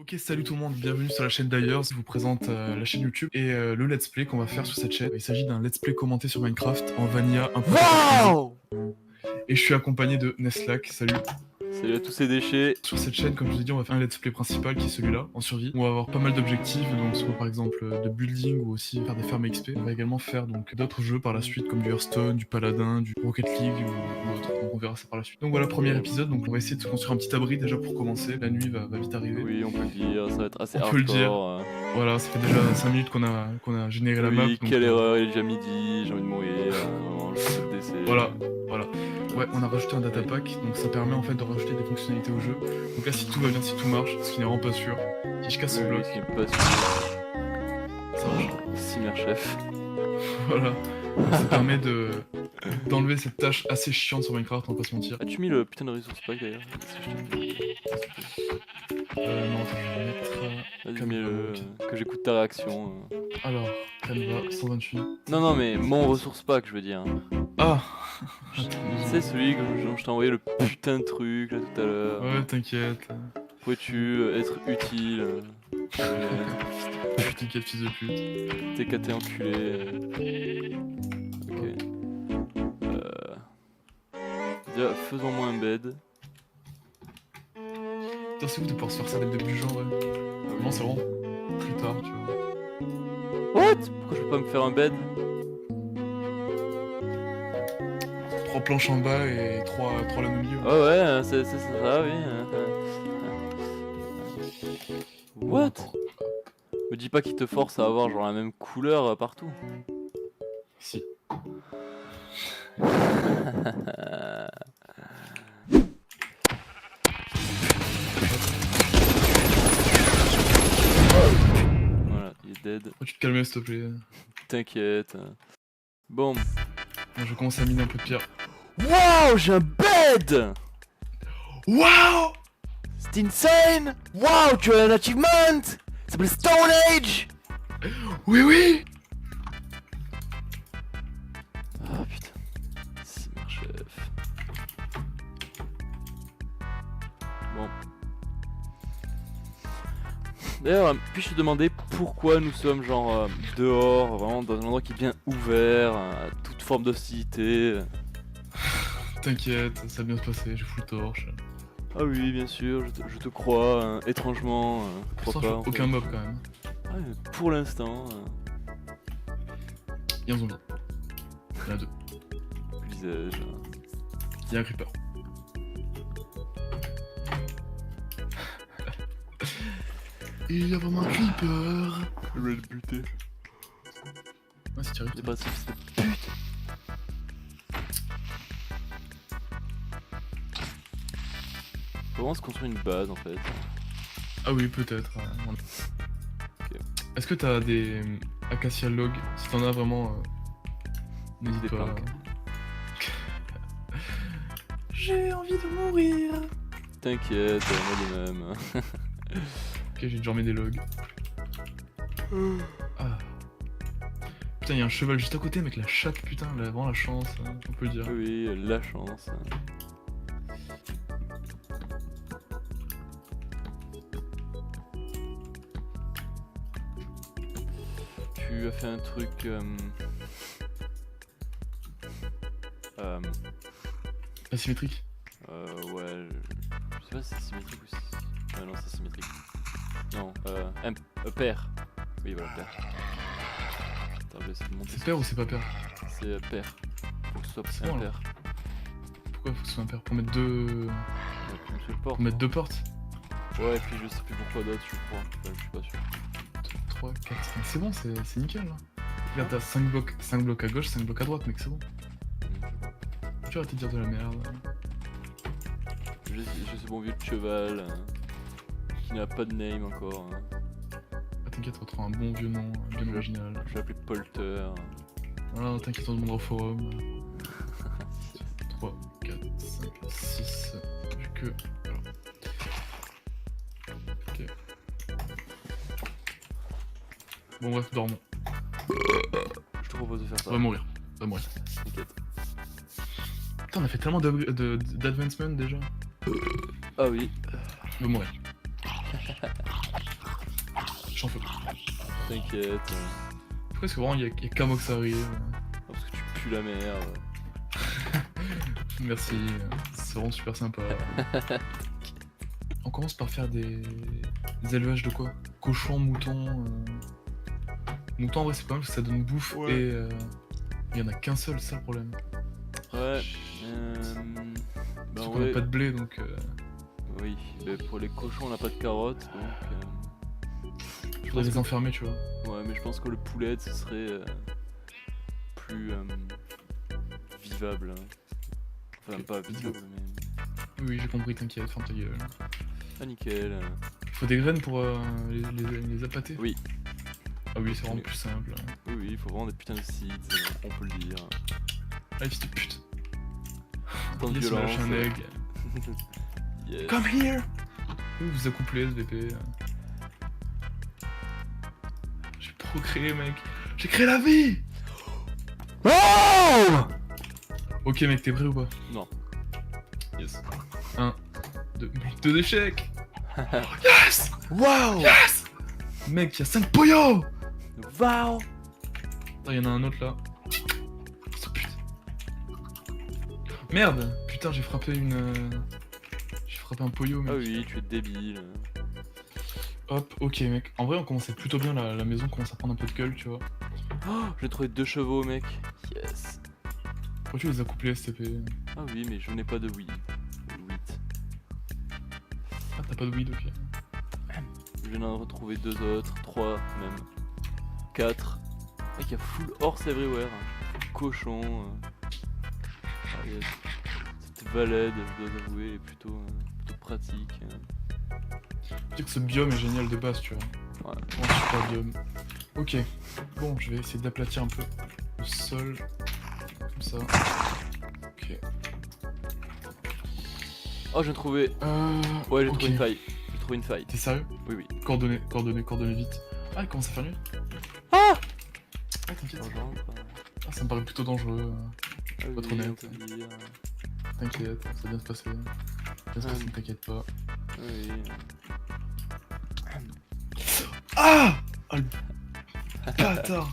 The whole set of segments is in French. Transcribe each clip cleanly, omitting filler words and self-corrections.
Ok, salut tout le monde, bienvenue sur la chaîne d'ailleurs, je vous présente la chaîne YouTube et le let's play qu'on va faire sur cette chaîne. Il s'agit d'un let's play commenté sur Minecraft en vanilla un peu customisé. Wow! Et je suis accompagné de Neslac, salut. Salut à tous ces déchets. Sur cette chaîne, comme je vous ai dit, on va faire un let's play principal qui est celui-là, en survie. On va avoir pas mal d'objectifs, donc soit par exemple de building ou aussi faire des fermes XP. On va également faire donc d'autres jeux par la suite comme du Hearthstone, du Paladin, du Rocket League ou autre. Donc on verra ça par la suite. Donc voilà, premier épisode, donc on va essayer de se construire un petit abri déjà pour commencer. La nuit va vite arriver. Oui, on peut le dire, ça va être assez On peut le dire. hardcore. Voilà, ça fait déjà 5 minutes qu'on a généré la map. Oui, donc, quelle erreur, il est déjà midi, j'ai envie de mourir. Vraiment, je peux le décès. Voilà. Ouais, on a rajouté un data pack, donc ça permet en fait de rajouter des fonctionnalités au jeu. Donc là, si tout va bien, si tout marche, ce qui n'est vraiment pas sûr, si je casse ce bloc, Ce qui est pas sûr. ça marche. Simmer chef. Voilà. Ça permet d'enlever cette tâche assez chiante sur Minecraft, on va pas se mentir. As-tu mis le putain de resource pack d'ailleurs? Non, attends, je vais mettre. Vas-y, mets-le, que j'écoute ta réaction. Alors, Canva, 128. Non, mais mon resource pack, je veux dire. Ah C'est celui dont je t'ai envoyé le putain de truc là tout à l'heure. Ouais, t'inquiète. Pourrais-tu être utile? T'inquiète, fils de pute. TKT enculé. Ok. Déjà, faisons-moi un bed. Putain, c'est ouf de pouvoir se faire ça dès le début du genre, ouais. Non, c'est vraiment plus tard, tu vois. What? Pourquoi je peux pas me faire un bed? 3 planches en bas et 3 lames au milieu. Oh ouais, c'est ça, oui. What? Me dis pas qu'il te force à avoir genre la même couleur partout. Si. Voilà, il est dead. Oh, tu te calmes s'il te plaît. T'inquiète. Bon. Bon, je commence à miner un peu de pierre. Wow, j'ai un bed! Waouh! C'est insane! Wow, tu as un achievement! Ça s'appelle Stone Age! Oui! Ah putain. Simmer chef. Bon. D'ailleurs, puis-je te demander pourquoi nous sommes genre dehors, vraiment dans un endroit qui est bien ouvert, à toute forme d'hostilité. T'inquiète, ça va bien se passer, j'ai full torche. Ah oui, bien sûr, je te crois, étrangement, Pour pourquoi ça, pas. je fais aucun mob quand même. Ah, mais pour l'instant, Il y a un zombie. Il y en a 2. disais-je. Il y a un creeper. Il y a vraiment un creeper. Je vais le buter. Ouais, si tu arrives. C'est pas si c'est pute. Comment se construire une base en fait? Ah oui, peut-être. Ok. Est-ce que t'as des acacia log? Si t'en as vraiment, n'hésite Des pas. planques. J'ai envie de mourir. T'inquiète, moi de même. Ok, j'ai déjà remis des logs. Ah. Putain, il y a un cheval juste à côté, mec, la chatte, putain, vraiment la chance, hein, on peut le dire. Oui, la chance. Tu as fait un truc. Asymétrique. Ouais. Je sais pas si c'est symétrique ou si. Ah non, c'est symétrique. Non, pair. Oui, voilà, pair. Attends, je vais essayer de monter. C'est pair ou c'est pas pair? C'est pair. Faut que ce soit C'est un bon, pair. Pourquoi faut que ce soit un pair? Pour mettre deux. Une seule porte. Pour mettre 2 portes? Ouais, et puis je sais plus pourquoi d'autres, je crois. Enfin, je suis pas sûr. 2, 3, 4, 5. C'est bon, c'est nickel là. Regarde, t'as 5 blocs à gauche, 5 blocs à droite, mec, c'est bon. Tu vas te dire de la merde. J'ai ce bon vieux de cheval qui n'a pas de name encore. Ah, t'inquiète, on trouvera un bon vieux nom, bien original. Je vais l'appeler Polter. Voilà, t'inquiète, on demandera au forum. 3, 4, 5, 6. Vu que. Voilà. Ok. Bon, bref, dormons. Je te propose de faire ça. On va mourir. T'inquiète. Putain, on a fait tellement d'advancement déjà. Ah oui. On va mourir. j'en fais. T'inquiète. Pourquoi est-ce que vraiment il y a qu'à moi que ça arrive? Parce que tu pues la merde. Merci, c'est vraiment super sympa. On commence par faire des élevages de quoi? Cochons, moutons. Moutons en vrai c'est pas mal parce que ça donne bouffe Ouais. et il y en a qu'un seul, c'est ça le problème. Ouais. Bah Parce en qu'on a vrai, pas de blé donc. oui. Bah, pour les cochons, on n'a pas de carottes, donc. Je voudrais les enfermer, tu vois. Ouais, mais je pense que le poulet, ce serait plus vivable. Hein. Enfin, pas vivable, mais. Oui, j'ai compris, t'inquiète, ferme ta gueule. Ah, nickel. Faut des graines pour les appâter? Oui. Ah oui, c'est vraiment plus simple. Oui, oui, il faut vraiment des putains de seeds, on peut le dire. Allez, fils de pute. Tant de Yes, il m'a lâché violence. un egg. Yes. Come here! Vous accouplez, SVP. J'ai procréé, mec. J'ai créé la vie! Oh! Ok, mec, t'es prêt ou pas? Non. Yes. 1, 2, mec, 2 échecs! Yes! Wow! Yes! Mec, y'a 5 poyos! Wow! Attends, y'en a un autre là. Oh, putain. Merde! Putain, j'ai frappé une. J'ai frappé un poyo, mec. Ah oui, tu es débile. Hop, ok, mec. En vrai, on commençait plutôt bien, la maison commence à prendre un peu de gueule, tu vois. Oh, j'ai trouvé 2 chevaux, mec. Yes. Pourquoi tu les as couplés, STP? Ah oui, mais je n'ai pas de weed. Ah, t'as pas de weed, ok. Je viens d'en retrouver 2 autres, 3 même. 4. Mec, il y a full horse everywhere. Cochon. Ah, yes. Cette valade, je dois avouer, est plutôt pratique. Je veux dire que ce biome est génial de base, tu vois. Ouais. Vraiment super biome. Ok. Bon, je vais essayer d'aplatir un peu le sol. Comme ça. Ok. Oh, j'ai trouvé. Ouais, j'ai trouvé une faille. J'ai trouvé une faille. T'es sérieux? Oui, oui. Coordonnées vite. Ah, il commence à faire nuit? Ah! Ah, t'inquiète. Urgent, Ah, ça me paraît plutôt dangereux. Ah Pas oui, trop net. on peut dire. T'inquiète, ça va bien se passer. Ne t'inquiète pas. Oui. Ah! Oh le bâtard!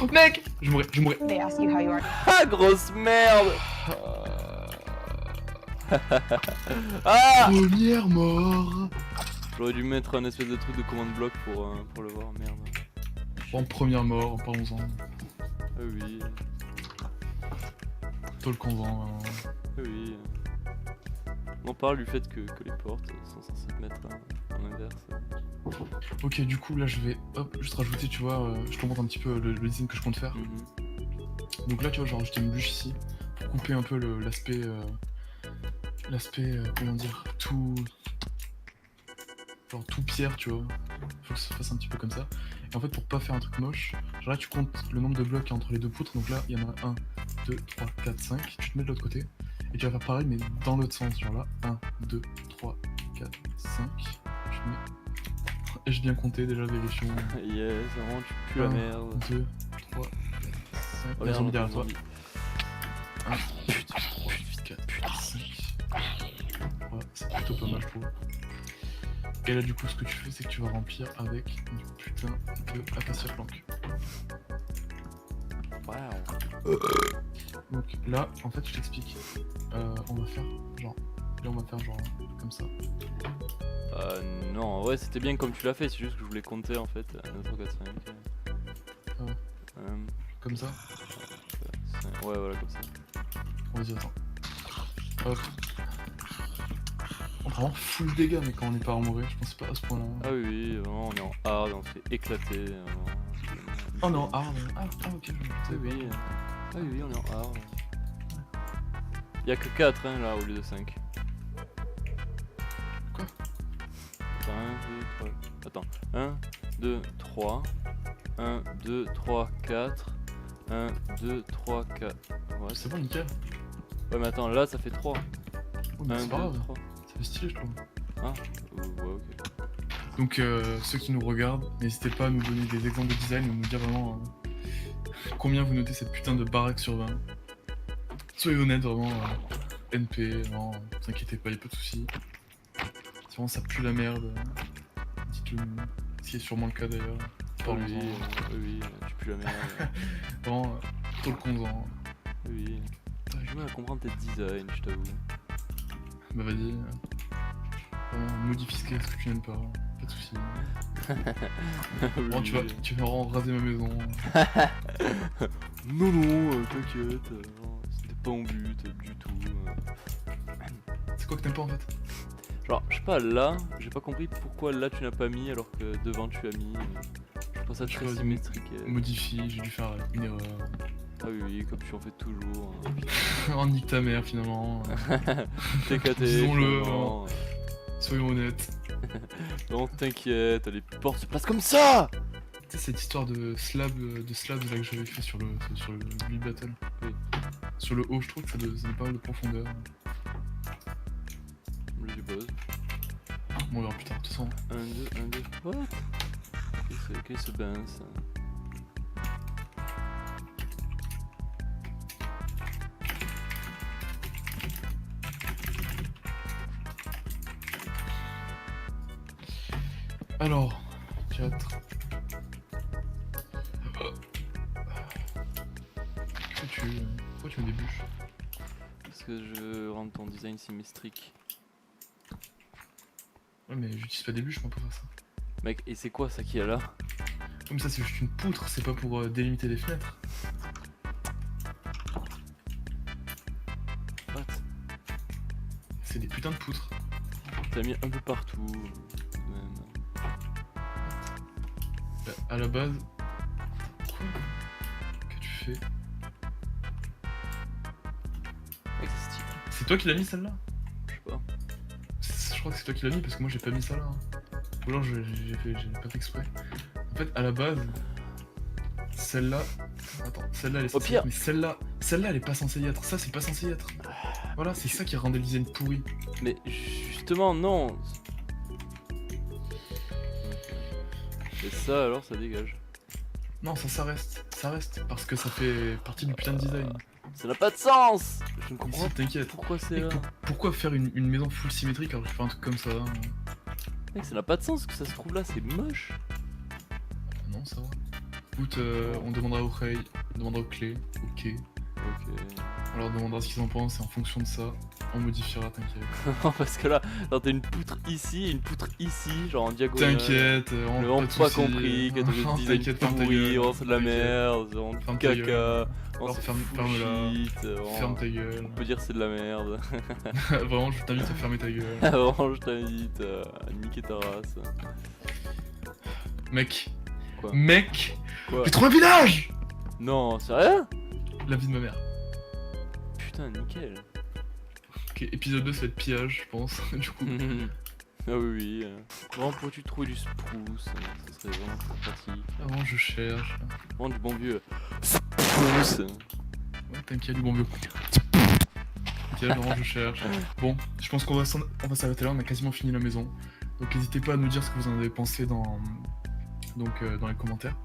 Oh, mec! Je mourrais. They ask you how you are. Ah, grosse merde! Ah! Première mort! J'aurais dû mettre un espèce de truc de commande bloc pour le voir, merde. Bon, première mort, parlons-en. Ah oui, Tolkien-en, vraiment. ah oui. On parle du fait que les portes sont censées se mettre en inverse. Ok, du coup, là, je vais juste rajouter, tu vois, je te montre un petit peu le design que je compte faire. Donc là, tu vois, j'ai rajouté une bûche ici pour couper un peu l'aspect, comment dire, tout pierre, tu vois. Faut que ça fasse un petit peu comme ça. Et en fait, pour pas faire un truc moche, genre là, tu comptes le nombre de blocs qu'il y a entre les deux poutres. Donc là, il y en a 1, 2, 3, 4, 5. Tu te mets de l'autre côté. Et tu vas faire pareil, mais dans l'autre sens. Genre là, 1, 2, 3, 4, 5. Tu te mets... Et j'ai bien compté déjà, vérifions. Yes, vraiment, tu pues la merde. 2, 3, 4, 5. Oh, Les zombies merde, derrière toi. zombie. 1, 2, 3, 4, 5. Ouais, c'est plutôt pas mal, je trouve. Et là, du coup, ce que tu fais, c'est que tu vas remplir avec du putain de acacia plank. Waouh. Donc là, en fait, je t'explique. On va faire genre. Là, on va faire genre comme ça. Non, en vrai, c'était bien comme tu l'as fait, c'est juste que je voulais compter en fait. 1, 2, 3, 4, 5. Ah ouais. Comme ça. Ouais, voilà, comme ça. Vas-y, attends. Hop. On prend vraiment full dégâts, mais quand on est pas armoré, je pense pas à ce point-là. Ah oui, oui, vraiment, on est en hard, on se fait éclater. Oh non, hard. Ah, ok. Oui, oui. Ah oui, oui, on est en hard. Y'a que 4 hein, là au lieu de 5. Quoi? Attends, 1, 2, 3. 1, 2, 3, 4. 1, 2, 3, 4. Ouais, C'est bon, nickel. Ouais, mais attends, là ça fait 3. Oh, mais 1, c'est 2, pas grave. 3. Ça fait stylé, je trouve. Ah, ouais, ok. Donc, ceux qui nous regardent, n'hésitez pas à nous donner des exemples de design et nous dire vraiment combien vous notez cette putain de baraque sur 20. Soyez honnête, vraiment. NP, vraiment, ne vous inquiétez pas, y'a pas de soucis. C'est vraiment ça pue la merde, dites-le nous. Ce qui est sûrement le cas d'ailleurs. Oui, Parlons-en. oui, tu pues la merde. Vraiment, talkons-en. Oui. J'ai du mal à comprendre tes designs, je t'avoue. Bah vas-y. Vraiment, modifie ce que tu n'aimes pas. Pas de soucis. Bon, tu vas vraiment raser ma maison. Non, t'inquiète, non, c'était pas mon but du tout. C'est quoi que t'aimes pas en fait? Genre, je sais pas, là, j'ai pas compris pourquoi là tu n'as pas mis alors que devant tu as mis. Je pense ça Je très sais pas, symétrique. Modifie, j'ai dû faire une erreur. Ah oui, comme tu en fais toujours. Oh, nique ta mère finalement. T'es caté. Disons-le, finalement. Soyons honnêtes. Non, t'inquiète, les portes se placent comme ça. Tu sais cette histoire de slab là que j'avais fait sur le build battle. Oui. Sur le haut, je trouve que ça donne pas mal de profondeur. Je suppose. Bon, on verra plus tard, de toute façon. 1, 2, what? Qu'est-ce que c'est ben ça? Alors, 4. Pourquoi tu mets des bûches? Parce que je veux rendre ton design symétrique. Ouais, mais j'utilise pas des bûches moi pour faire ça. Mec, et c'est quoi ça qu'il y a là? Comme ça, c'est juste une poutre, c'est pas pour délimiter les fenêtres. What? C'est des putains de poutres. T'as mis un peu partout. Même. À la base. Quoi? Qu'as-tu fait? Mec, c'est stylé. C'est toi qui l'as mis celle-là? Je sais pas. Je crois que c'est toi qui l'as mis parce que moi j'ai pas mis ça là. Ou alors j'ai pas fait exprès. En fait, à la base, celle-là. Attends, celle-là elle est Au censée pire. être, mais celle-là elle est pas censée y être. Ça, c'est pas censé y être. Voilà, c'est ça qui rendait le design pourri. Mais justement, non. Et ça, alors, ça dégage. Non, ça reste. Ça reste. Parce que ça fait partie du putain de design. Ça n'a pas de sens. Je ne Si, comprends pas t'inquiète. pourquoi c'est Mec, là. pourquoi faire une maison full symétrique alors que je fais un truc comme ça Mec, ça n'a pas de sens que ça se trouve là, c'est moche. Non, ça va. Écoute, on demandera aux Rey, on demandera aux clés, ok. Ok. On leur demandera ce qu'ils en pensent et en fonction de ça, on modifiera, t'inquiète. Non, parce que là, t'as une poutre ici et une poutre ici, genre en diagonale. T'inquiète, on Le honte pas compris, que Non, ton design t'inquiète, ferme ta pourri, gueule. oh, c'est de la T'inquiète. merde, on Ferme ta caca, gueule. on Alors, c'est ferme-la. bullshit, Ferme ta gueule. on peut dire c'est de la merde. Vraiment, je t'invite à fermer ta gueule. Vraiment, je t'invite à niquer ta race. Mec. Quoi? Mec. Quoi? J'ai trouvé un village. Non, sérieux? La vie de ma mère. Putain, nickel. Ok, épisode 2, ça va être pillage, je pense. Du coup. Ah oui, oui. Vraiment, pourrais-tu trouver du spruce? Ça serait vraiment très pratique. Avant, je cherche. Vraiment du bon vieux spruce. Ouais, t'inquiète, du bon vieux. Ok, vraiment, je cherche. Bon, je pense qu'on va s'arrêter là, on a quasiment fini la maison. Donc n'hésitez pas à nous dire ce que vous en avez pensé dans les commentaires.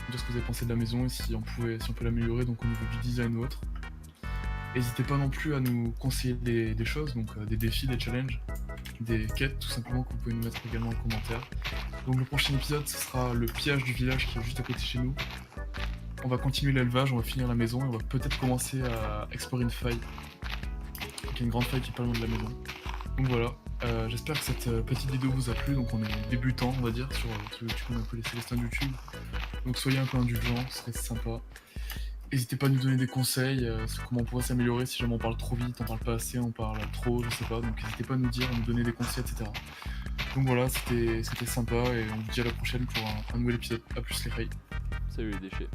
Nous dire ce que vous avez pensé de la maison et si on peut l'améliorer donc au niveau du design ou autre. N'hésitez pas non plus à nous conseiller des choses, donc des défis, des challenges, des quêtes tout simplement que vous pouvez nous mettre également en commentaire. Donc le prochain épisode ce sera le pillage du village qui est juste à côté de chez nous. On va continuer l'élevage, on va finir la maison et on va peut-être commencer à explorer une faille. Donc il y a une grande faille qui est pas loin de la maison. Donc voilà, j'espère que cette petite vidéo vous a plu, donc on est débutant on va dire sur YouTube, on a un peu les Célestins de YouTube. Donc soyez un peu indulgents, ce serait sympa. N'hésitez pas à nous donner des conseils, sur comment on pourrait s'améliorer si jamais on parle trop vite, on parle pas assez, on parle trop, je sais pas, donc n'hésitez pas à nous dire, à nous donner des conseils, etc. Donc voilà, c'était sympa et on vous dit à la prochaine pour un nouvel épisode. A plus les Rey. Salut les déchets.